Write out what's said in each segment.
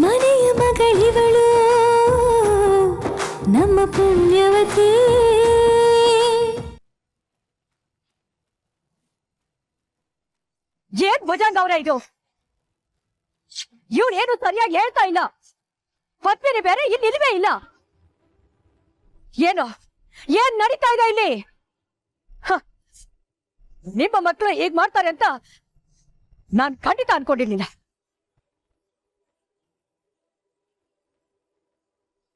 ಮನೆಯ ಮಗಳಿವಳು ನಮ್ಮ ಪುಣ್ಯವತಿ. ಏನ್ ಭುಜಂಗ ಅವ್ರ ಇದು? ಇವ್ರೇನು ಸರಿಯಾಗಿ ಹೇಳ್ತಾ ಇಲ್ಲ. ಪತ್ನಿ ಬೇರೆ ಇಲ್ಲಿ ಇಲ್ವೇ ಇಲ್ಲ. ಏನು ಏನ್ ನಡೀತಾ ಇದೆ ಇಲ್ಲಿ? ನಿಮ್ಮ ಮಕ್ಕಳು ಹೀಗ್ ಮಾಡ್ತಾರೆ ಅಂತ ನಾನ್ ಖಂಡಿತ ಅನ್ಕೊಂಡಿರ್ಲಿಲ್ಲ.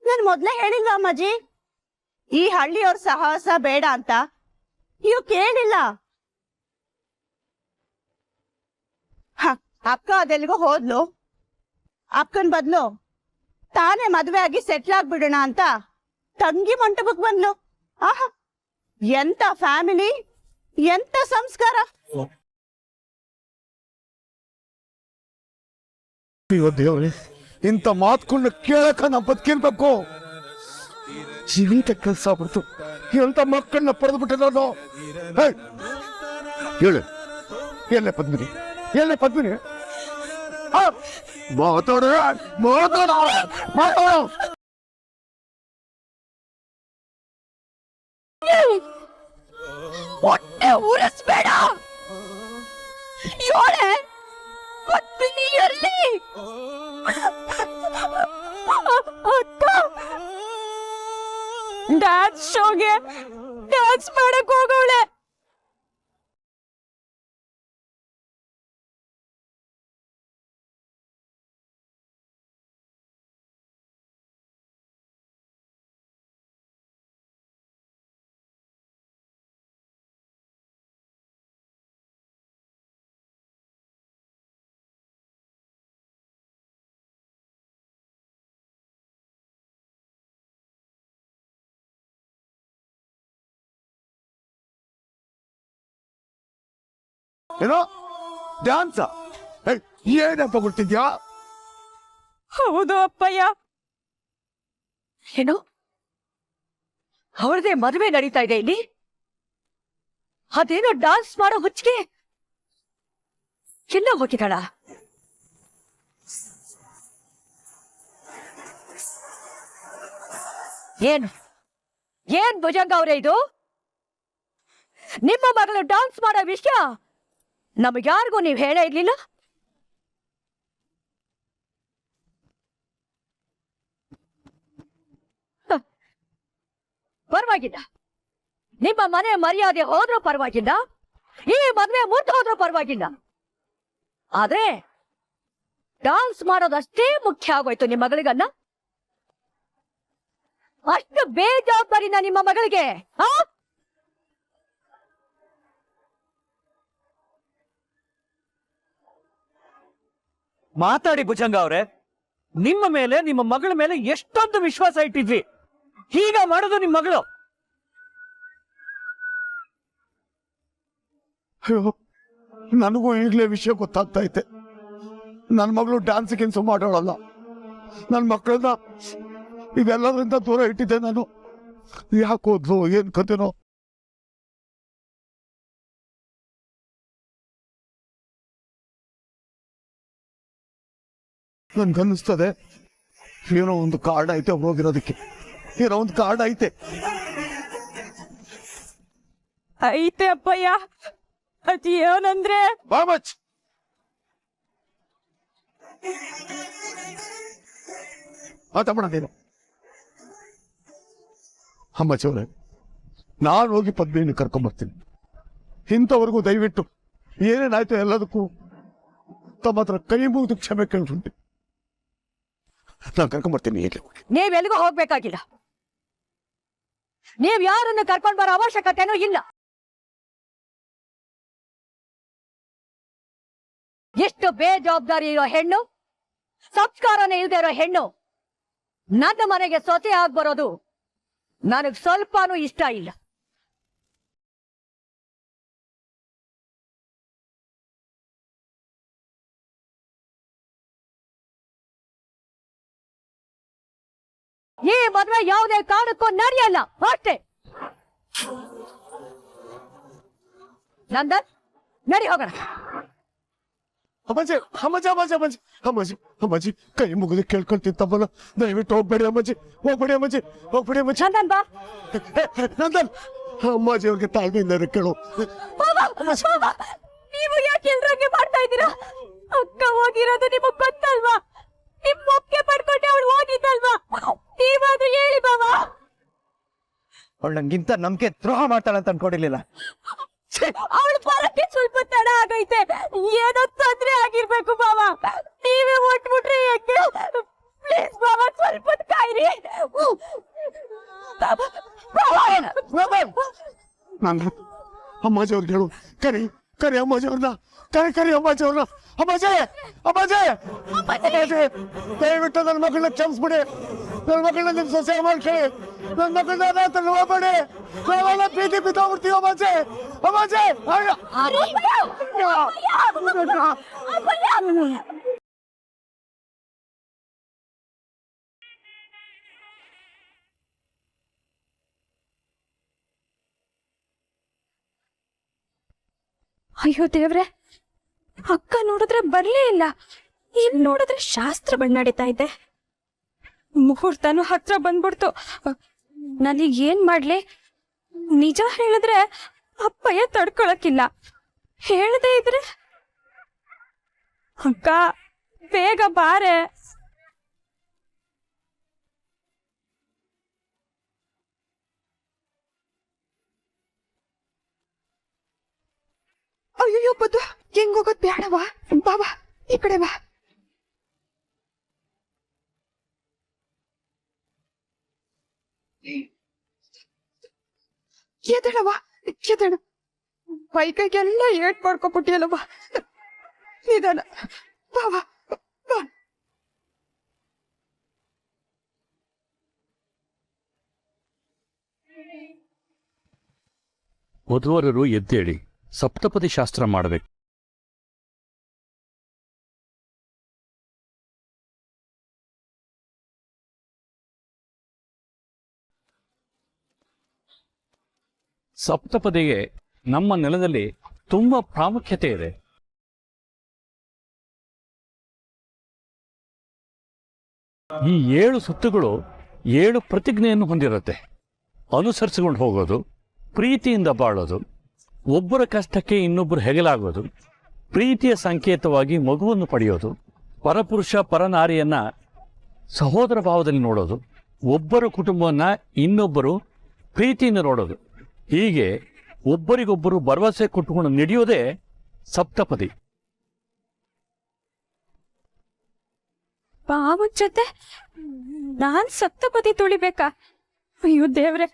ನಾನು ಮೊದ್ಲೇ ಹೇಳಿಲ್ವಾ ಅಮ್ಮಾಜಿ, ಈ ಹಳ್ಳಿಯವ್ರ ಸಾಹಸ ಬೇಡ ಅಂತ? ಇವ್ ಕೇಳಿಲ್ಲ. ಅಕ್ಕ ಅದೆಲ್ಗೋ ಹೋದ್ಲು. ಅಕ್ಕನ್ ಬದ್ಲು ತಾನೇ ಮದ್ವೆ ಆಗಿ ಸೆಟ್ಲ್ ಆಗ್ಬಿಡೋಣ ಅಂತ ತಂಗಿ ಮಂಟಪಕ್ ಬಂದ್ಲು. ಆಹಾ, ಎಂತ ಫ್ಯಾಮಿಲಿ, ಎಂತ ಸಂಸ್ಕಾರ. ಅಯ್ಯೋ ದೇವ್ರಿ, ಇಂಥ ಮಾತುಗಳನ್ನ ಕೇಳಕ ನಾ ಬದುಕಿರ್ಬೇಕು. ಜೀವಿತ ಕೆಲಸ ಆಗ್ಬಿಡ್ತು. ಎಂತ ಮಕ್ಕಳನ್ನ ಪಡೆದು ಬಿಟ್ಟೆ ನಾನು. ಹೇಳು, ಎಲ್ಲೇ ಪದ್ಮಿನಿ, ಎಲ್ಲೇ ಪದ್ಮಿನಿ? ಮಾತಾಡ ಮಾತಾಡ ಮಾತಾಡ. ಹೊಟ್ಟೆ ಉರಿಸ್ಬೇಡ. ಯೋಳೆ ಪತ್ನಿ ಇರ್ಲಿ. ಡ್ಯಾನ್ಸ್ ಶೋಗೆ ಡ್ಯಾನ್ಸ್ ಮಾಡಕ್ ಹೋಗವಳೆ. ಏನೋ ಡ್ಯಾನ್ಸ? ಏನಪ್ಪ ಕೊಡ್ತಿದ್ಯಾ? ಹೌದು ಅಪ್ಪಯ್ಯ. ಏನು ಅವಳದೇ ಮದುವೆ ನಡೀತಾ ಇದೆ ಇಲ್ಲಿ? ಅದೇನೋ ಡಾನ್ಸ್ ಮಾಡೋ ಹುಚ್ಚಿಗೆ ಎಲ್ಲ ಹೋಗಿದ್ದಾಳ? ಏನು ಏನ್ ಭುಜಂಗ ಅವ್ರೆ ಇದು? ನಿಮ್ಮ ಮಗಳು ಡಾನ್ಸ್ ಮಾಡೋ ವಿಷಯ ನಮಗ್ಯಾರಿಗೂ ನೀವು ಹೇಳೇ ಇರ್ಲಿಲ್ಲ? ಪರವಾಗಿಲ್ಲ, ನಿಮ್ಮ ಮನೆ ಮರ್ಯಾದೆ ಹೋದ್ರೂ ಪರವಾಗಿಲ್ಲ, ಈ ಮದ್ವೆ ಮುರ್ದು ಹೋದ್ರೂ ಪರವಾಗಿಲ್ಲ. ಆದ್ರೆ ಡಾನ್ಸ್ ಮಾಡೋದಷ್ಟೇ ಮುಖ್ಯ ಆಗೋಯ್ತು ನಿಮ್ಮ ಮಗಳಿಗನ್ನ? ಅಷ್ಟು ಬೇಜವಾಬ್ದಾರಿನ ನಿಮ್ಮ ಮಗಳಿಗೆ? ಮಾತಾಡಿ ಭುಜಂಗ ಅವ್ರೆ. ನಿಮ್ಮ ಮೇಲೆ, ನಿಮ್ಮ ಮಗಳ ಮೇಲೆ ಎಷ್ಟೊಂದು ವಿಶ್ವಾಸ ಇಟ್ಟಿದ್ವಿ. ಹೀಗ ಮಾಡೋದು ನಿಮ್ ಮಗಳು? ಅಯ್ಯೋ, ನನಗೂ ಈಗಲೇ ವಿಷಯ ಗೊತ್ತಾಗ್ತಾ ಐತೆ. ನನ್ನ ಮಗಳು ಡ್ಯಾನ್ಸ್ ಗಿನ್ಸು ಮಾಡೋಳಲ್ಲ. ನನ್ನ ಮಕ್ಕಳನ್ನ ಇವೆಲ್ಲದರಿಂದ ದೂರ ಇಟ್ಟಿದ್ದೆ ನಾನು. ಯಾಕೆ ಹೋದ್ಲು, ಏನ್ ಕತೆನೋ? ನನ್ಗನ್ನಿಸ್ತದೆ ಏನೋ ಒಂದು ಕಾರಣ ಐತೆ ಹೋಗಿರೋದಕ್ಕೆ. ಏನೋ ಒಂದು ಕಾರಣ ಐತೆ. ಐತೆ ಅಪ್ಪಯ್ಯ. ಅತಿ ಏನಂದ್ರೆ ಬಾಮಚ್, ತಮ್ಮಣ್ಣದೇನು ಅಮ್ಮಚವ್ರೆ, ನಾನು ಹೋಗಿ ಪದ್ಮಿನಿ ಕರ್ಕೊಂಡ್ಬರ್ತೀನಿ. ಇಂಥವರೆಗೂ ದಯವಿಟ್ಟು ಏನೇನಾಯ್ತು ಎಲ್ಲದಕ್ಕೂ ತಮ್ಮ ಹತ್ರ ಕೈ ಮುಗಿದು ಕ್ಷಮೆ ಕೇಳ್ತೀನಿ. ನಾನು ಕರ್ಕೊಂಡ್ಬರ್ತೀನಿ. ನೀವೆಲ್ಲಿಗೂ ಹೋಗ್ಬೇಕಾಗಿಲ್ಲ. ನೀವ್ ಯಾರನ್ನು ಕರ್ಕೊಂಡ್ ಬರೋ ಅವಶ್ಯಕತೆನೂ ಇಲ್ಲ. ಎಷ್ಟು ಬೇಜವಾಬ್ದಾರಿ ಇರೋ ಹೆಣ್ಣು, ಸಂಸ್ಕಾರನೇ ಇಲ್ದೇ ಇರೋ ಹೆಣ್ಣು ನನ್ನ ಮನೆಗೆ ಸೊಸೆ ಆಗ್ಬರೋದು ನನಗ್ ಸ್ವಲ್ಪನೂ ಇಷ್ಟ ಇಲ್ಲ. ಈ ಮದ್ವೆ ಯಾವುದೇ ಕಾರಣಕ್ಕೂ ನಡೆಯಲ್ಲ ಅಷ್ಟೇ. ನಂದನ್, ನಡಿ ಹೋಗೋಣ. ಅಮ್ಮಾಜಿ ಅಮ್ಮಾಜಿ ಅಮ್ಮಾಜಿ ಅಮ್ಮಾಜಿ ಅಮ್ಮಾಜಿ ಅಮ್ಮಾಜಿ ಕೈ ಮುಗಿದು ಕೇಳ್ಕೊಳ್ತೀನಿ ತಮ್ಮನ ದಯವಿಟ್ಟು ಹೋಗ್ಬೇಡಿ ಅಮ್ಮಾಜಿ ಹೋಗ್ಬೇಡಿ ಅಮ್ಮಾಜಿ ಹೋಗ್ಬೇಡಿ ಅಮ್ಮಾಜಿ ನಂದನ್ ಬಾ. ನಂದನ್ ಅಮ್ಮಾಜಿ ಅವ್ರಿಗೆ ತಾಳ್ಮೆಯಿಂದ ಕೇಳು ನೀವು ಯಾಕೆ ಎಲ್ರಂಗೆ ಮಾಡ್ತಾ ಇದ್ದೀರಾ? ಅಕ್ಕ ಹೋಗಿರೋದು ನಿಮಗ್ ಗೊತ್ತಲ್ವಾ? ನಿಮ್ ಒಪ್ಪಿಗೆ ಪಡ್ಕೊಂಡೆ ಅವಳು ಹೋಗಿದ್ದಲ್ವಾ? ನೀವಾದ್ರೂ ಹೇಳಿ ಬಾವಾ. ಅವಳು ನಂಗಿಂತ ನಂಬಿಕೆ ದ್ರೋಹ ಮಾಡ್ತಾಳಂತ ಅನ್ಕೊಂಡಿರ್ಲಿಲ್ಲ. ಅವಳು ಬರಕ್ಕೆ ಸ್ವಲ್ಪ ತಡ ಆಗೈತೆ. ಏನೋ ತೊಂದ್ರೆ ಆಗಿರ್ಬೇಕು ಬಾವಾ. ನೀವೇ ಒಟ್ಬಿಟ್ರೆ ಹೆಂಗೆ? ಪ್ಲೀಸ್ ಬಾವಾ, ಸ್ವಲ್ಪ ಹೊತ್ತು ಕಾಯಿರಿ. ನಾನು ಅಮ್ಮಾಜಿ ಅವ್ರಿಗೆ ಹೇಳು ಕರಿ ಕರಿ ಅಮ್ಮಾಜಿ ಅವ್ರನ್ನ ಕರಿ ಅಮ್ಮಾಜಿ ಅವ್ರನ್ನ ಅಮ್ಮಾಜಿ ಅಮ್ಮಾಜಿ ಅಮ್ಮಾಜಿ ದಯವಿಟ್ಟು ನನ್ನ ಮಗಳನ್ನ ಕ್ಷಮಿಸ್ಬಿಡಿ. ನನ್ನ ಮಗಳನ್ನ ನಿಮ್ ಸೊಸೆ ಮಾಡ್ಕೊಳ್ಳಿ. ನನ್ನ ಮಗಳನ್ನ ಹೋಗ್ಬೇಡಿ. ನಾವೆಲ್ಲ ಪ್ರೀತಿ ಬಿದ್ದೋಗ್ಬಿಡ್ತೀವಿ ಅಮ್ಮಾಜಿ ಅಮ್ಮಾಜಿ ಅಯ್ಯೋ ದೇವ್ರೆ, ಅಕ್ಕ ನೋಡಿದ್ರೆ ಬರ್ಲೇ ಇಲ್ಲ. ಇಲ್ಲಿ ನೋಡಿದ್ರೆ ಶಾಸ್ತ್ರ ನಡೀತಾ ಇದೆ. ಮುಹೂರ್ತನು ಹತ್ರ ಬಂದ್ಬಿಡ್ತು. ನನಗ್ ಏನ್ ಮಾಡ್ಲಿ? ನಿಜ ಹೇಳಿದ್ರೆ ಅಪ್ಪಯ್ಯ ತಡ್ಕೊಳಕಿಲ್ಲ. ಹೇಳದೇ ಇದ್ರೆ ಅಕ್ಕ ಬೇಗ ಬಾರೆ. ಅಯ್ಯೋ ಬದ್ದು ಹೆಂಗ್ ಹೋಗೋದ್ ಬೇಡವಾ? ಬಾಬಾ ಈ ಕಡೆ ಬಾ. ಎದಳವಾ ಎದಳ. ಕೈಗೆಲ್ಲ ಏಟ್ ಮಾಡ್ಕೊಬಿಟ್ಟಿಯಲ್ಲವಾ. ನಿಧಾನ ಬಾವಾ ಬಾ. ವಧುವರರು ಎದ್ದೇಳಿ ಸಪ್ತಪದಿ ಶಾಸ್ತ್ರ ಮಾಡಬೇಕು. ಸಪ್ತಪದಿಗೆ ನಮ್ಮ ನೆಲದಲ್ಲಿ ತುಂಬಾ ಪ್ರಾಮುಖ್ಯತೆ ಇದೆ. ಈ 7 ಸುತ್ತುಗಳು 7 ಪ್ರತಿಜ್ಞೆಯನ್ನು ಹೊಂದಿರುತ್ತೆ. ಅನುಸರಿಸಿಕೊಂಡು ಹೋಗೋದು, ಪ್ರೀತಿಯಿಂದ ಬಾಳೋದು, ಒಬ್ಬರ ಕಷ್ಟಕ್ಕೆ ಇನ್ನೊಬ್ಬರು ಹೆಗಲಾಗೋದು, ಪ್ರೀತಿಯ ಸಂಕೇತವಾಗಿ ಮಗುವನ್ನು ಪಡೆಯೋದು, ಪರಪುರುಷ ಪರನಾರಿಯನ್ನ ಸಹೋದರ ಭಾವದಲ್ಲಿ ನೋಡೋದು, ಒಬ್ಬರ ಕುಟುಂಬವನ್ನ ಇನ್ನೊಬ್ಬರು ಪ್ರೀತಿಯಿಂದ ನೋಡೋದು, ಹೀಗೆ ಒಬ್ಬರಿಗೊಬ್ಬರು ಭರವಸೆ ಕೊಟ್ಟುಕೊಂಡು ನಡೆಯೋದೇ ಸಪ್ತಪದಿ. ಬಾವನ್ ಜೊತೆ ನಾನ್ ಸಪ್ತಪದಿ ತುಳಿಬೇಕಾ? ಅಯ್ಯೋ ದೇವ್ರೆ,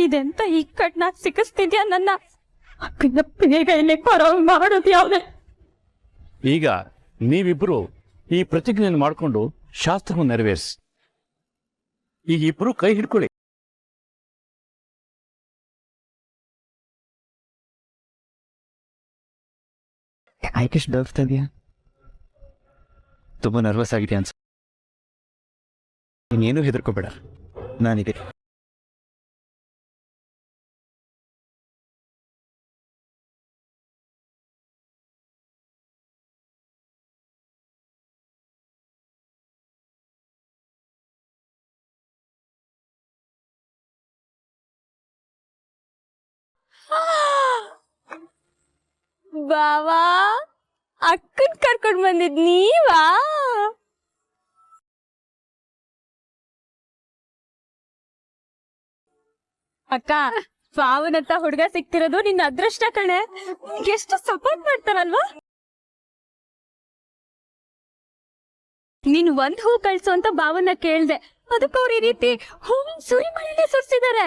ಇದೆಂತ ಇಕ್ಕಟ್ನಾಗ ಸಿಕ್ಕಿಸ್ತಿದ್ಯಾ ನನ್ನ. ಅಕ್ಕನ ಬೇಗ ಇಲ್ಲಿ ಬರೋ ಮಾಡೋದು ಯಾವ್ದೆ? ಈಗ ನೀವಿಬ್ಬರು ಈ ಪ್ರತಿಜ್ಞೆಯನ್ನು ಮಾಡಿಕೊಂಡು ಶಾಸ್ತ್ರವನ್ನು ನೆರವೇರಿಸಿ. ಈಗ ಇಬ್ಬರು ಕೈ ಹಿಡ್ಕೊಳ್ಳಿ. ಆಯ್ಕೆಷ್ಟು ಡರ್ತಾ ಇದೆಯಾ? ತುಂಬಾ ನರ್ವಸ್ ಆಗಿದೆಯಾ ಅನ್ಸ. ನೀನೇನು ಹೆದರ್ಕೋಬೇಡ, ನಾನಿದೆ. ಬಾವಾ, ಅಕ್ಕನ್ ಕರ್ಕೊಂಡ್ ಬಂದಿದ್ ನೀವಾ? ಅಕ್ಕ, ಬಾವನಂತ ಹುಡುಗ ಸಿಕ್ತಿರೋದು ನಿನ್ನ ಅದೃಷ್ಟ ಕಣೆ. ಎಷ್ಟು ಸಪೋರ್ಟ್ ಮಾಡ್ತಾರಲ್ವಾ? ನೀನ್ ಒಂದ್ ಹೂ ಕಳ್ಸು ಅಂತ ಬಾವನ್ನ ಕೇಳ್ದೆ, ಅದಕ್ಕೆ ಅವ್ರು ಈ ರೀತಿ ಸುರಿ ಮಳೆನೆ ಸುರಿಸಿದ್ದಾರೆ.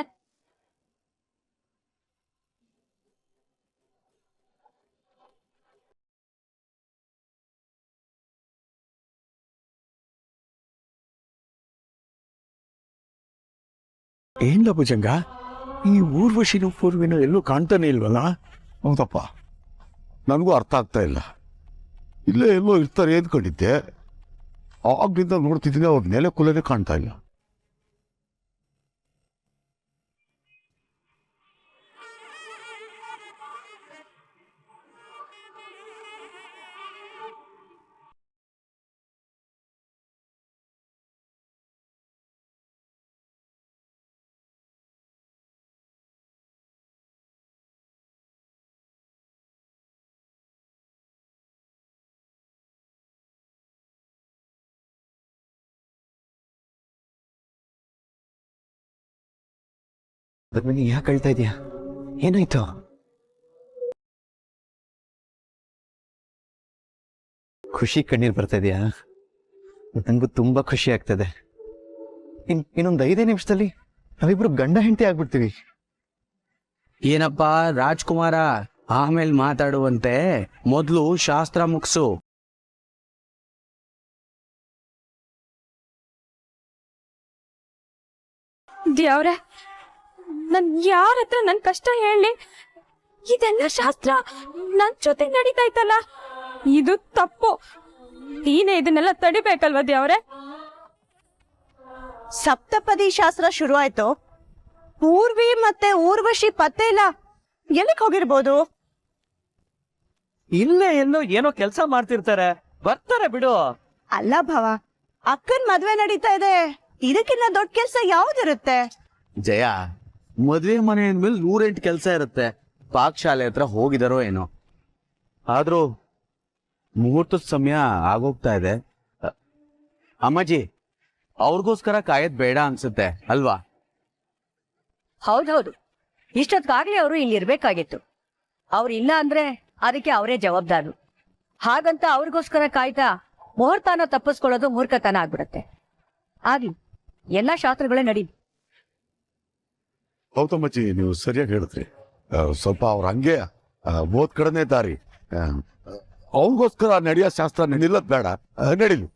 ಏನ್ಲ ಭುಜಂಗ, ಈ ಊರ್ವಶಿನೂ ಪೂರ್ವಿನೂ ಎಲ್ಲೂ ಕಾಣ್ತಾನೆ ಇಲ್ವಲ್ಲ? ಹೌದಪ್ಪ, ನನಗೂ ಅರ್ಥ ಆಗ್ತಾ ಇಲ್ಲ. ಇಲ್ಲೇ ಎಲ್ಲೋ ಇರ್ತಾರೆ ಅಂದ್ಕೊಂಡಿದ್ದೆ. ಆಗ್ಲಿಂದ ನೋಡ್ತಿದ್ದೀನಿ, ಅವ್ರ ನೆಲೆ ಕುಲನೇ ಕಾಣ್ತಾ ಇಲ್ಲ. ಪದ್ಮಿನಿ ಯಾಕೆ ಅಳ್ತಾ ಇದೀಯಾ? ಏನಾಯ್ತು? ಖುಷಿ ಕಣ್ಣೀರ್ ಬರ್ತಾ ಇದೆಯಾ? ನಂಗೂ ತುಂಬಾ ಖುಷಿ ಆಗ್ತದೆ. ಇನ್ನೊಂದು 5 ನಿಮಿಷದಲ್ಲಿ ನಾವಿಬ್ರು ಗಂಡ ಹೆಂಡತಿ ಆಗ್ಬಿಡ್ತೀವಿ. ಏನಪ್ಪ ರಾಜ್ಕುಮಾರ, ಆಮೇಲೆ ಮಾತಾಡುವಂತೆ ಮೊದಲು ಶಾಸ್ತ್ರ ಮುಗಿಸು. ದೇವ್ರೆ, ನನ್ ಯಾರ ಹತ್ರ ನನ್ ಕಷ್ಟ ಹೇಳಿ? ಇದೆಲ್ಲ ಶಾಸ್ತ್ರ ನನ್ ಜೊತೆ ನಡೀತಾ ಇತ್ತಲ್ಲ, ಇದು ತಪ್ಪು. ನೀನೇ ಇದನ್ನೆಲ್ಲ ತಡಿಬೇಕಲ್ವಾ ದೇವ್ರೆ? ಸಪ್ತಪದಿ ಶಾಸ್ತ್ರ ಶುರು ಆಯ್ತು, ಪೂರ್ವಿ ಮತ್ತೆ ಊರ್ವಶಿ ಪತ್ತೆ ಇಲ್ಲ. ಎಲ್ಲಿಗೆ ಹೋಗಿರ್ಬೋದು? ಇಲ್ಲೇ ಎಲ್ಲೋ ಏನೋ ಕೆಲಸ ಮಾಡ್ತಿರ್ತಾರೆ, ಬರ್ತಾರೆ ಬಿಡು. ಅಲ್ಲ ಭಾವ, ಅಕ್ಕನ್ ಮದ್ವೆ ನಡೀತಾ ಇದೆ, ಇದಕ್ಕಿನ್ನ ದೊಡ್ಡ ಕೆಲ್ಸ ಯಾವ್ದಿರುತ್ತೆ? ಜಯ, ಮದ್ವೆ ಮನೆ ಅಂದ್ಮೇಲೆ 108 ಕೆಲಸ ಇರುತ್ತೆ. ಪಾಕಶಾಲೆ ಹತ್ರ ಹೋಗಿದಾರೋ ಏನೋ. ಆದ್ರೂ ಮುಹೂರ್ತದ ಸಮಯ ಆಗೋಗ್ತಾ ಇದೆ. ಅಮ್ಮಾಜಿ, ಅವ್ರಿಗೋಸ್ಕರ ಕಾಯೋದ್ ಬೇಡ ಅನ್ಸುತ್ತೆ ಅಲ್ವಾ? ಹೌದೌದು, ಇಷ್ಟೊತ್ತಾಗ್ಲೇ ಅವರು ಇಲ್ಲಿ ಇರ್ಬೇಕಾಗಿತ್ತು. ಅವ್ರು ಇಲ್ಲ ಅಂದ್ರೆ ಅದಕ್ಕೆ ಅವರೇ ಜವಾಬ್ದಾರು. ಹಾಗಂತ ಅವ್ರಿಗೋಸ್ಕರ ಕಾಯ್ತಾ ಮುಹೂರ್ತನ ತಪ್ಪಿಸ್ಕೊಳ್ಳೋದು ಮೂರ್ಖತನ ಆಗ್ಬಿಡತ್ತೆ. ಆಗ್ಲಿ, ಎಲ್ಲಾ ಶಾಸ್ತ್ರಗಳೇ ನಡೀಲಿ. ಗೌತಮಜ್ಜಿ, ನೀವು ಸರಿಯಾಗಿ ಹೇಳಿದ್ರಿ. ಸ್ವಲ್ಪ ಅವ್ರ ಹಂಗೆ ಓದ್ ಕಡೆನೇ ದಾರಿ. ಅವ್ರಿಗೋಸ್ಕರ ನಡೆಯೋ ಶಾಸ್ತ್ರ ನಿಲ್ಲದ್ ಬೇಡ, ನಡೀಲಿ.